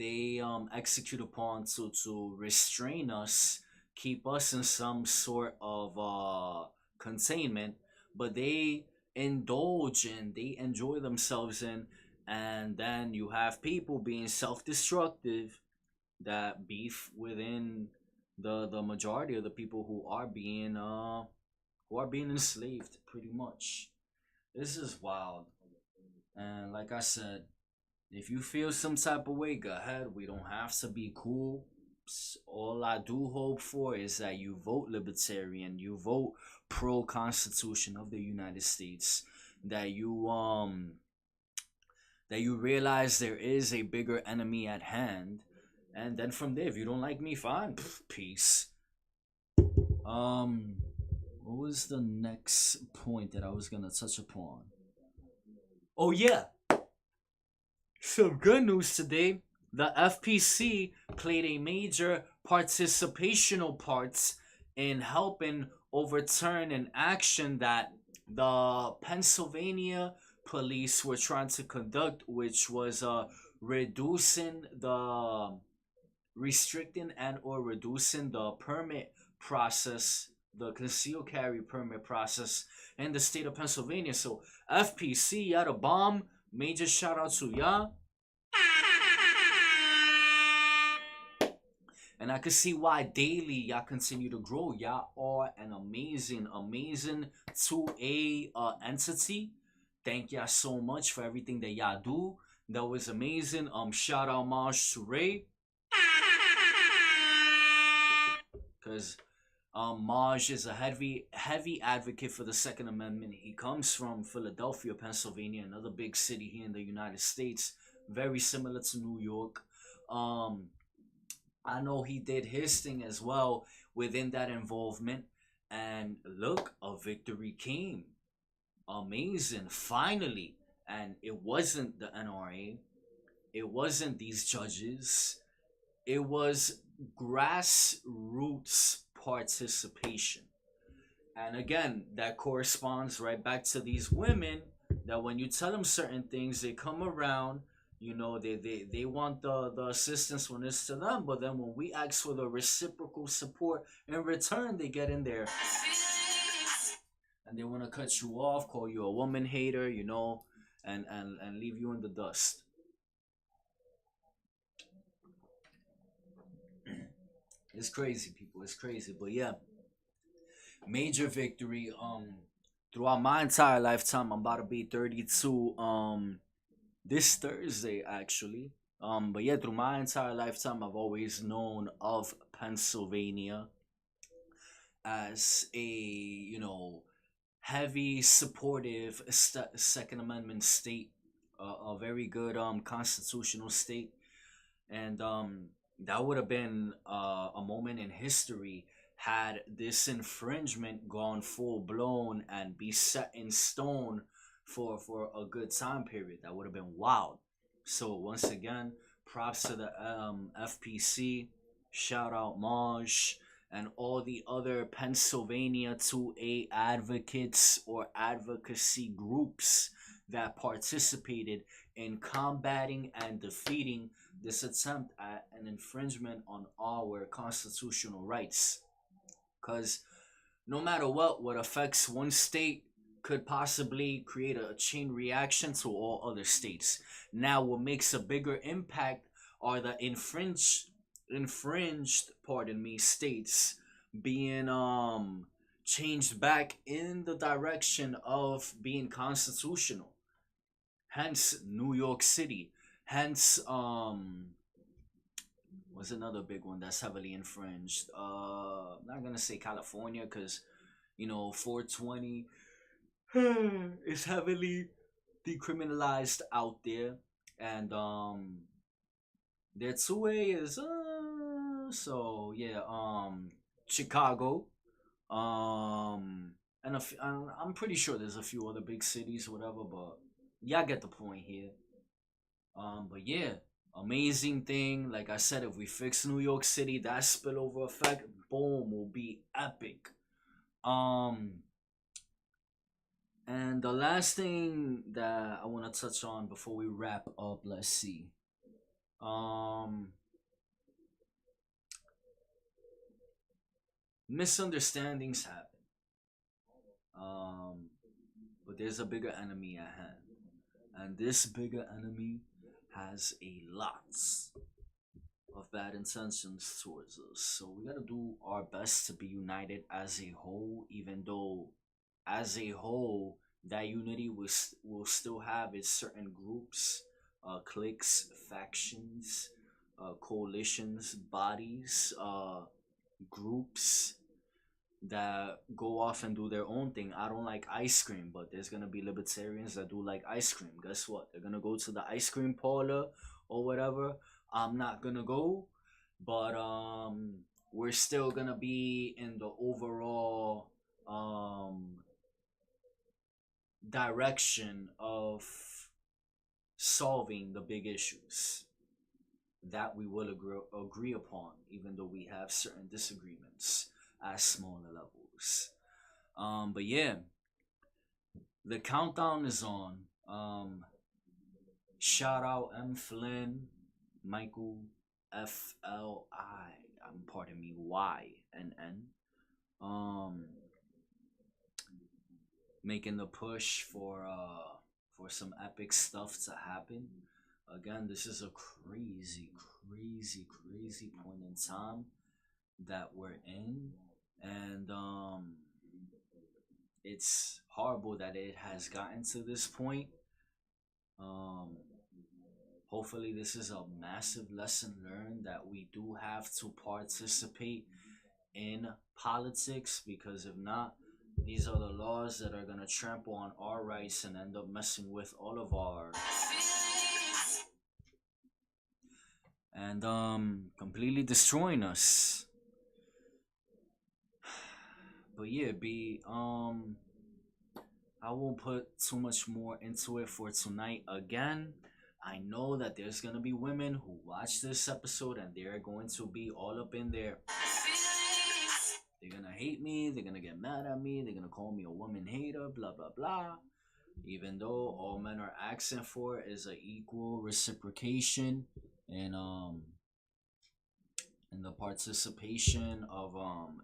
execute upon to restrain us, keep us in some sort of containment, but they indulge in, they enjoy themselves in. And then you have people being self-destructive that beef within the majority of the people who are being enslaved pretty much. This is wild. And like I said, if you feel some type of way, go ahead. We don't have to be cool. All I do hope for is that you vote libertarian, you vote pro Constitution of the United States, that you realize there is a bigger enemy at hand, and then from there, if you don't like me, fine, peace. Um, what was the next point that I was gonna touch upon? Oh yeah, some good news today. The FPC played a major participational part in helping overturn an action that the Pennsylvania police were trying to conduct, which was reducing the restricting and or reducing the permit process, the concealed carry permit process in the state of Pennsylvania. So FPC, y'all the bomb. Major shout out to y'all. And I can see why daily y'all continue to grow. Y'all are an amazing 2A entity. Thank y'all so much for everything that y'all do. That was amazing. Shout out Marsh to Ray. Cause Maj is a heavy advocate for the Second Amendment. He comes from Philadelphia, Pennsylvania, another big city here in the United States, very similar to New York. Um, I know he did his thing as well within that involvement. And look, a victory came. Amazing, finally. And it wasn't the NRA, it wasn't these judges, it was grassroots participation. And again, that corresponds right back to these women that when you tell them certain things, they come around. You know, they want the assistance when it's to them, but then when we ask for the reciprocal support in return, they get in there and they want to cut you off, call you a woman hater, you know, and leave you in the dust. It's crazy, people. It's crazy, but yeah, major victory. Throughout my entire lifetime, I'm about to be 32. This Thursday actually. But yeah, through my entire lifetime, I've always known of Pennsylvania as a heavy supportive Second Amendment state, a very good constitutional state, and that would have been a moment in history had this infringement gone full blown and be set in stone for a good time period. That would have been wild. So once again, props to the FPC. Shout out Maj and all the other Pennsylvania 2A advocates or advocacy groups that participated in combating and defeating this attempt at an infringement on our constitutional rights. Because no matter what affects one state could possibly create a chain reaction to all other states. Now, what makes a bigger impact are the infringed, pardon me, states being changed back in the direction of being constitutional. Hence, New York City. Hence, was another big one that's heavily infringed. I'm not gonna say California because 420 is heavily decriminalized out there, and their 2A is so yeah, Chicago, and I'm pretty sure there's a few other big cities, whatever, but y'all get the point here. But yeah, amazing thing. Like I said, if we fix New York City, that spillover effect, boom, will be epic. Um, and the last thing that I want to touch on before we wrap up, let's see. Um, Misunderstandings happen. Um, but there's a bigger enemy at hand, and this bigger enemy has a lot of bad intentions towards us. So we gotta do our best to be united as a whole, even though as a whole that unity will still have its certain groups, cliques, factions, coalitions, bodies, groups that go off and do their own thing. I don't like ice cream, but there's gonna be libertarians that do like ice cream. Guess what? They're gonna go to the ice cream parlor or whatever. I'm not gonna go, but we're still gonna be in the overall direction of solving the big issues that we will agree upon, even though we have certain disagreements at smaller levels. But yeah, the countdown is on. Shout out M Flynn, Michael FLI. Pardon me, YNN. Um, Making the push for some epic stuff to happen. Again, this is a crazy, crazy, crazy point in time that we're in, and it's horrible that it has gotten to this point. Um, Hopefully, this is a massive lesson learned that we do have to participate in politics, because if not, these are the laws that are gonna trample on our rights and end up messing with all of our and completely destroying us. But yeah, be I won't put too much more into it for tonight. Again, I know that there's gonna be women who watch this episode and they're going to be all up in there. They're gonna hate me, they're gonna get mad at me, they're gonna call me a woman hater, blah blah blah. Even though all men are asking for is a equal reciprocation and and the participation of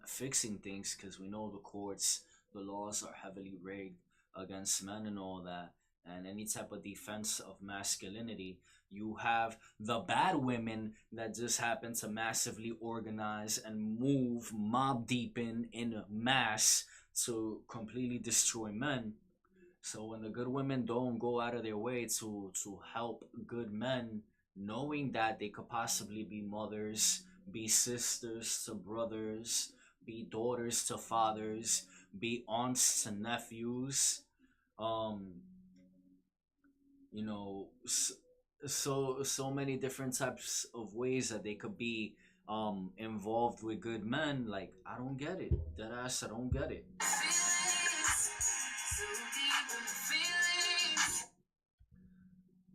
fixing things, because we know the courts, the laws are heavily rigged against men and all that, and any type of defense of masculinity. You have the bad women that just happen to massively organize and move mob deep in mass to completely destroy men. So when the good women don't go out of their way to help good men, knowing that they could possibly be mothers, be sisters to brothers, be daughters to fathers, be aunts to nephews, um, you know, so many different types of ways that they could be involved with good men. Like, I don't get it. That ass, I don't get it.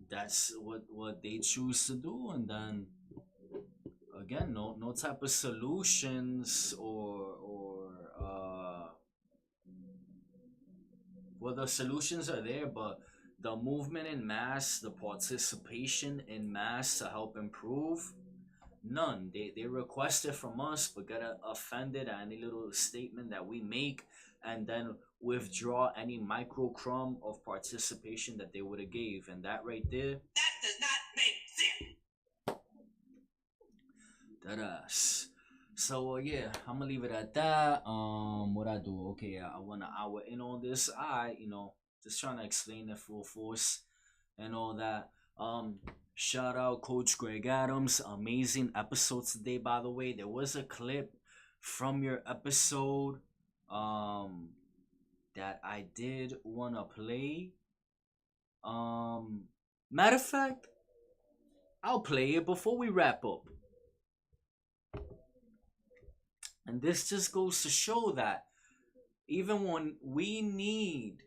That's what they choose to do, and then again, no type of solutions or well, the solutions are there, but the movement in mass, the participation in mass to help improve, none. They request it from us, but get offended at any little statement that we make, and then withdraw any micro crumb of participation that they would have gave, and that right there, that does not make sense. That ass. So yeah, I'm gonna leave it at that. What I do? Okay, I want an hour in on this. Just trying to explain the full force and all that. Shout out Coach Greg Adams. Amazing episode today, by the way. There was a clip from your episode, that I did wanna play. Matter of fact, I'll play it before we wrap up. And this just goes to show that even when we need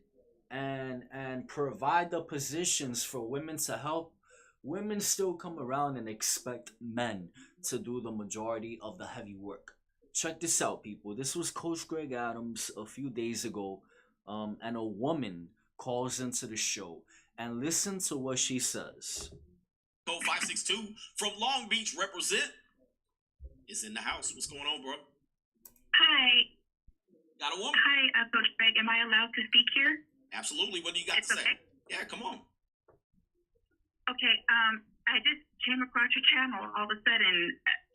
and provide the positions for women to help, women still come around and expect men to do the majority of the heavy work. Check this out, people. This was Coach Greg Adams a few days ago, and a woman calls into the show, and listen to what she says. 562 from Long Beach represent is in the house. What's going on, bro? Hi. Got a woman? Hi, Coach Greg. Am I allowed to speak here? Absolutely. What do you got to say? Okay. Yeah, come on. Okay. I just came across your channel all of a sudden,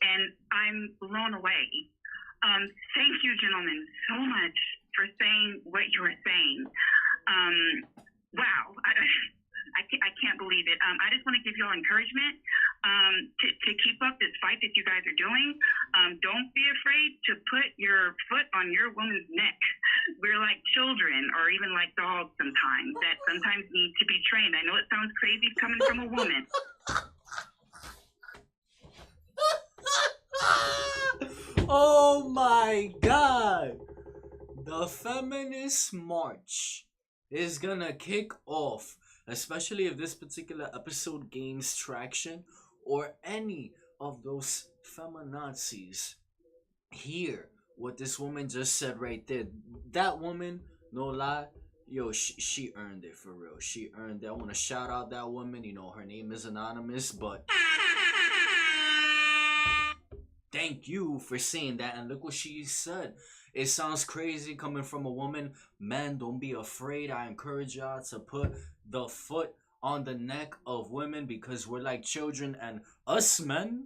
and I'm blown away. Thank you, gentlemen, so much for saying what you were saying. Wow. I can't believe it. I just want to give you all encouragement to keep up this fight that you guys are doing. Don't be afraid to put your foot on your woman's neck. We're like children or even like dogs sometimes that sometimes need to be trained. I know it sounds crazy coming from a woman. Oh my god! The feminist march is gonna kick off, especially if this particular episode gains traction, or any of those feminazis hear what this woman just said right there. That woman, no lie, yo, she earned it for real. She earned it. I want to shout out that woman. You know, her name is anonymous, but thank you for saying that. And look what she said. It sounds crazy coming from a woman. Men, don't be afraid. I encourage y'all to put the foot on the neck of women because we're like children. And us men,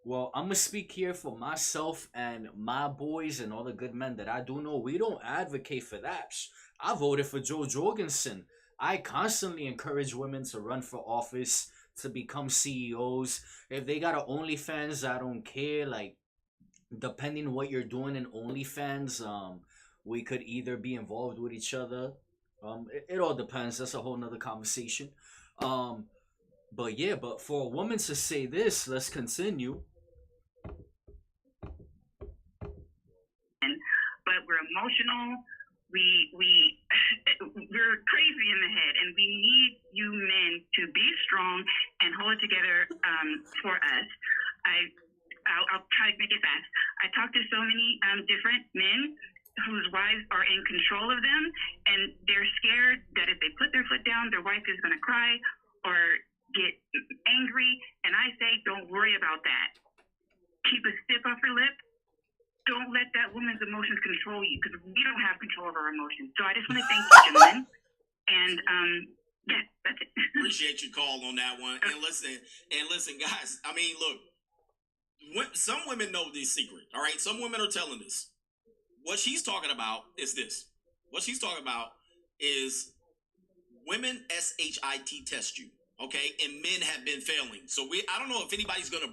well, I'm gonna speak here for myself and my boys and all the good men that I do know. We don't advocate for that. I voted for Joe Jorgensen. I constantly encourage women to run for office, to become CEOs. If they got an OnlyFans, I don't care. Like, depending what you're doing in OnlyFans, we could either be involved with each other. It all depends. That's a whole nother conversation. Um, but yeah, but for a woman to say this, let's continue. But we're emotional. We're crazy in the head, and we need you men to be strong and hold it together for us. I'll try to make it fast. I talked to so many different men whose wives are in control of them, and they're scared that if they put their foot down, their wife is going to cry or get angry. And I say, don't worry about that. Keep a stiff upper lip. Don't let that woman's emotions control you because we don't have control of our emotions. So I just want to thank you, gentlemen. And yeah, that's it. Appreciate your call on that one. And listen, guys. I mean, look, some women know this secret. All right, some women are telling this. What she's talking about is this. What she's talking about is women SHIT test you, okay, and men have been failing. So I don't know if anybody's gonna.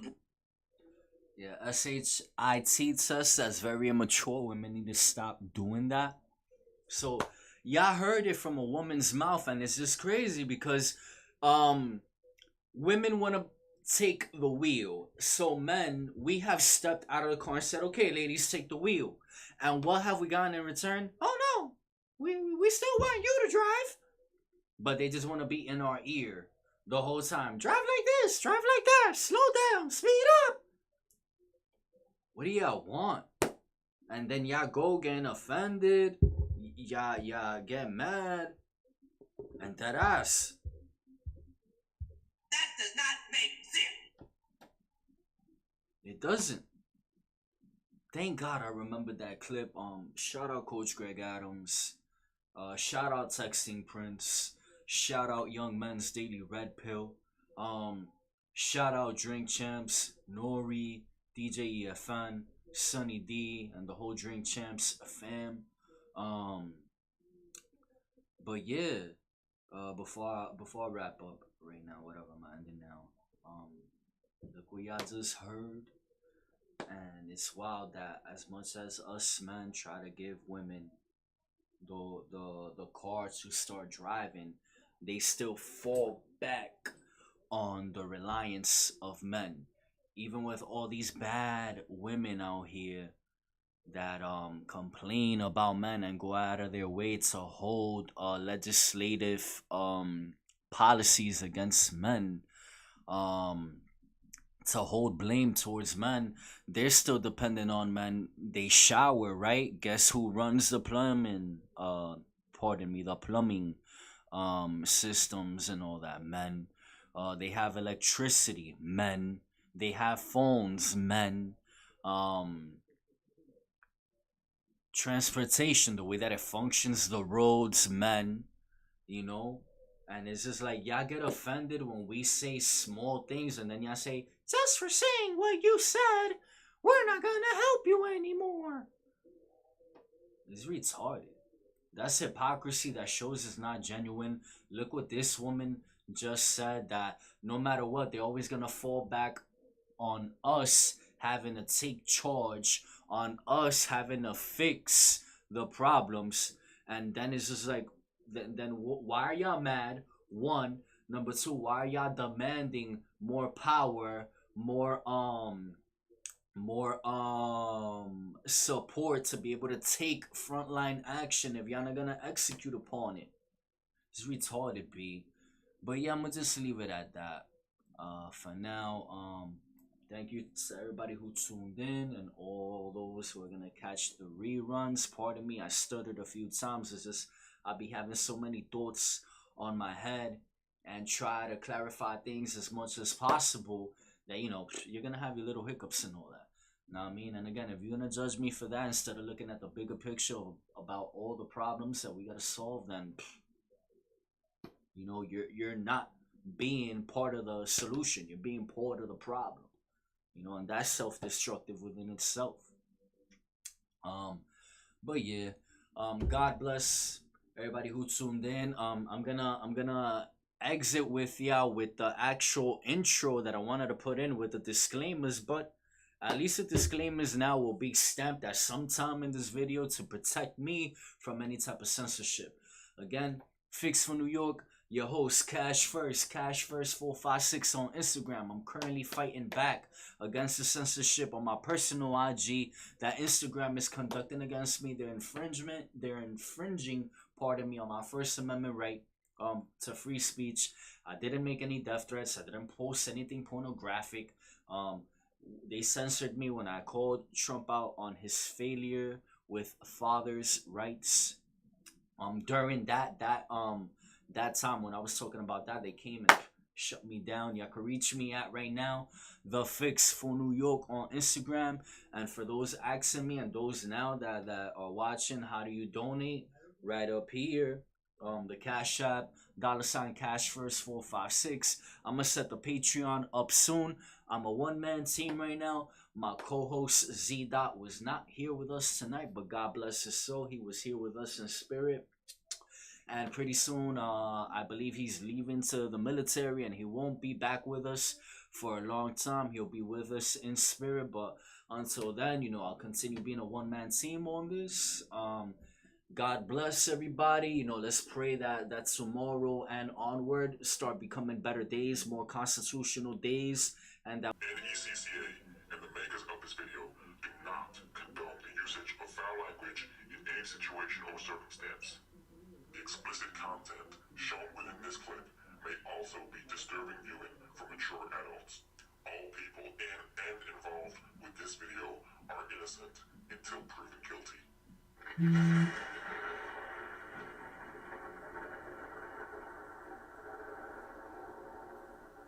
Yeah, SHIT test, that's very immature. Women need to stop doing that. So, y'all heard it from a woman's mouth, and it's just crazy because women want to take the wheel. So, men, we have stepped out of the car and said, okay, ladies, take the wheel. And what have we gotten in return? Oh, no, we still want you to drive. But they just want to be in our ear the whole time. Drive like this, drive like that, slow down, speed up. What do y'all want? And then y'all go getting offended. Y'all get mad. And that ass. That does not make sense. It doesn't. Thank God I remembered that clip. Shout out Coach Greg Adams. Shout out Texting Prince. Shout out Young Men's Daily Red Pill. Shout out Drink Champs, Nori, DJ EFN, Sunny D, and the whole Drink Champs fam. But yeah, before I wrap up right now, whatever I'm ending now. Look what y'all just heard, and it's wild that as much as us men try to give women the car to start driving, they still fall back on the reliance of men. Even with all these bad women out here that complain about men and go out of their way to hold legislative policies against men, to hold blame towards men, they're still dependent on men. They shower, right? Guess who runs the plumbing? The plumbing systems and all that. Men. They have electricity. Men. They have phones. Men. Transportation, the way that it functions, the roads. Men. You know. And it's just like y'all get offended when we say small things, and then y'all say, just for saying what you said, we're not gonna help you anymore. It's retarded. That's hypocrisy that shows it's not genuine. Look what this woman just said, that no matter what, they're always gonna fall back on us having to take charge, on us having to fix the problems. And then it's just like, then why are y'all mad? One. Number two, why are y'all demanding more power, more support to be able to take frontline action if y'all not gonna execute upon it? It's retarded, B. But yeah, I'm gonna just leave it at that. For now, thank Thank you to everybody who tuned in and all those who are gonna catch the reruns. Pardon me, I stuttered a few times. It's just I be having so many thoughts on my head and try to clarify things as much as possible that you're gonna have your little hiccups and all that. Know what I mean? And again, if you're gonna judge me for that instead of looking at the bigger picture about all the problems that we gotta solve, then you're not being part of the solution. You're being part of the problem. And that's self-destructive within itself. But yeah, God bless everybody who tuned in. I'm gonna exit with y'all with the actual intro that I wanted to put in with the disclaimers, but at least the disclaimers now will be stamped at some time in this video to protect me from any type of censorship. Again, Fix for New York, your host, Cash First 456 on Instagram. I'm currently fighting back against the censorship on my personal IG that Instagram is conducting against me. They're infringing, pardon me, on my First Amendment right to free speech. I didn't make any death threats. I didn't post anything pornographic. They censored me when I called Trump out on his failure with fathers' rights. During that time when I was talking about that, they came and shut me down. Y'all can reach me at right now, The Fix for New York on Instagram. And for those asking me and those now that are watching, how do you donate? Right up here, the Cash App, $ Cash First 456. I'm gonna set the Patreon up soon. I'm a one-man team right now. My co-host Z Dot was not here with us tonight, but God bless his soul, he was here with us in spirit. And pretty soon, I believe he's leaving to the military, and he won't be back with us for a long time. He'll be with us in spirit, but until then, I'll continue being a one-man team on this. God bless everybody. Let's pray that tomorrow and onward start becoming better days, more constitutional days, and that NECCA and the makers of this video do not condone the usage of foul language in any situation or circumstance. The explicit content shown within this clip may also be disturbing viewing for mature adults. All people in and involved with this video are innocent until proven guilty.